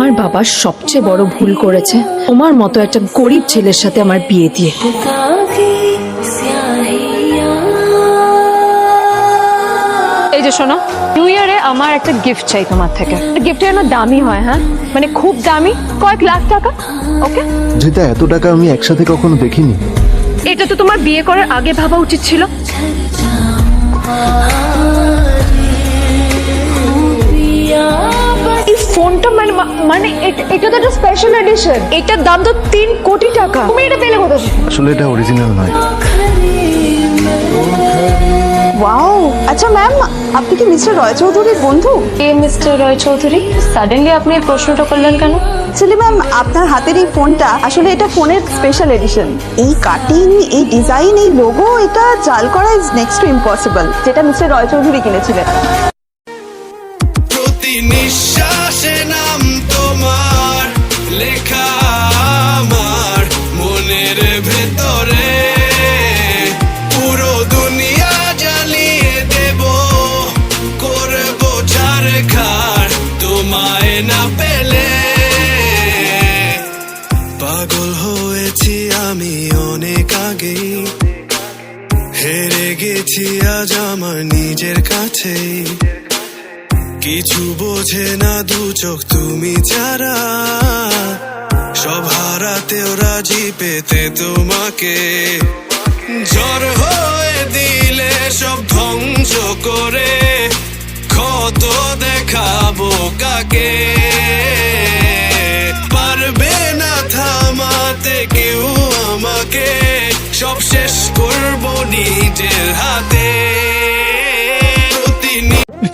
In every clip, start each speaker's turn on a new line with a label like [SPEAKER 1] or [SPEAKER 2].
[SPEAKER 1] আমার বাবা সবচেয়ে বড় ভুল করেছে তোমার মতো একটা গরিব ছেলের সাথে আমার বিয়ে দিয়ে। এই যে শোনো, নিউ ইয়ারে আমার একটা গিফট চাই তোমার থেকে। গিফটটা যেন দামি হয়, হ্যাঁ মানে খুব দামি, কয়েক লাখ টাকা। ওকে
[SPEAKER 2] যেটা এত টাকা আমি একসাথে কখনো দেখিনি।
[SPEAKER 1] এটা তো তোমার বিয়ে করার আগে ভাবা উচিত ছিল। এই ফোনটা মানে এটা তো একটা স্পেশাল এডিশন, এটার দাম তো 3 কোটি টাকা। তুমি এটা পেলে কোথা থেকে?
[SPEAKER 2] আসলে এটা অরিজিনাল নয়।
[SPEAKER 3] ওয়াও, আচ্ছা ম্যাম, আপনি কি মিস্টার রয় চৌধুরীর বন্ধু?
[SPEAKER 1] কে মিস্টার রয় চৌধুরী? সাডেনলি আপনি এই প্রশ্নটা করলেন কেন?
[SPEAKER 3] অ্যাকচুয়ালি ম্যাম, আপনার হাতের এই ফোনটা আসলে এটা ফোনের স্পেশাল এডিশন। এই কাটিং, এই ডিজাইন, এই লোগো, এটা জাল করা ইজ নেক্সট টু ইম্পসিবল, যেটা মিস্টার রয় চৌধুরী কিনেছিলেন।
[SPEAKER 4] প্রতি নিঃশ্বাসে নাম তোমার লেখা আমার মনের ভেতরে, পুরো দুনিয়া জ্বালিয়ে দেব, করব ছারখার তোমায় না পেলে। পাগল হয়েছি আমি অনেক আগেই, হেরে গেছি আজ আমার নিজের কাছেই। কিছু বোঝে না দু চোখ তুমি ছাড়া, সব হারাতেও রাজি পেতে তোমাকে। ঝড় হয়ে দিলে সব ধ্বংস করে, ক্ষত দেখাবো কাকে? পারবে না থামাতে কেউ আমাকে, সব শেষ করবো নিজের হাতে।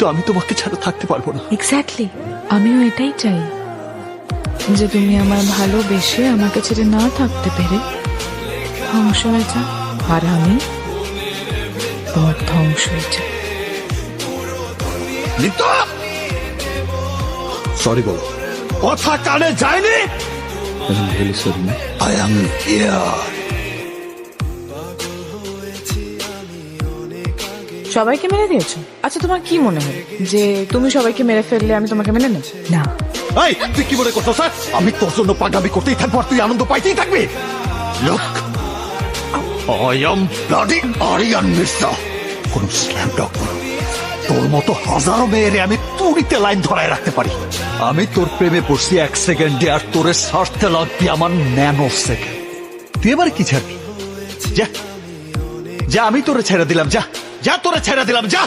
[SPEAKER 2] তো আমি তোমাকে ছাড়া থাকতে পারবো না।
[SPEAKER 5] এক্স্যাক্টলি, আমিও এটাই চাই যে তুমি আমার ভালোবেসে আমাকে ছেড়ে না থাকতে পেরে ধ্বংস হয়ে যা, আর আমি তোমার ধ্বংস হয়ে যাই।
[SPEAKER 2] সরি বলো। কথা কানে যায়নি। I am here.
[SPEAKER 5] সবাইকে মেরে দিয়েছো? আচ্ছা, তোমার কি মনে হয় যে তুমি সবাইকে মেরে ফেললে আমি তোমাকে মেনে নেব? না।
[SPEAKER 2] এই তুই কি মনে করছো স্যার আমি তোর জন্য পাগামি করতেই থাকবো আর তুই আনন্দ পাইতেই থাকবি? Look, I am bloody Aryan Mirza. কোন স্ল্যাম ডগ তোর মতো হাজারো মেয়েরে আমি তুড়িতে লাইন ধরায় রাখতে পারি। আমি তোর প্রেমে পড়ছি 1 সেকেন্ডে, আর তোরে সারতে লাগবি আমার ন্যানো সেকেন্ড। তুই এবার কি ছাড়বি? যা যা, আমি তোরে ছেড়ে দিলাম, যা যা, তোরে ছেড়ে দিলাম, যা।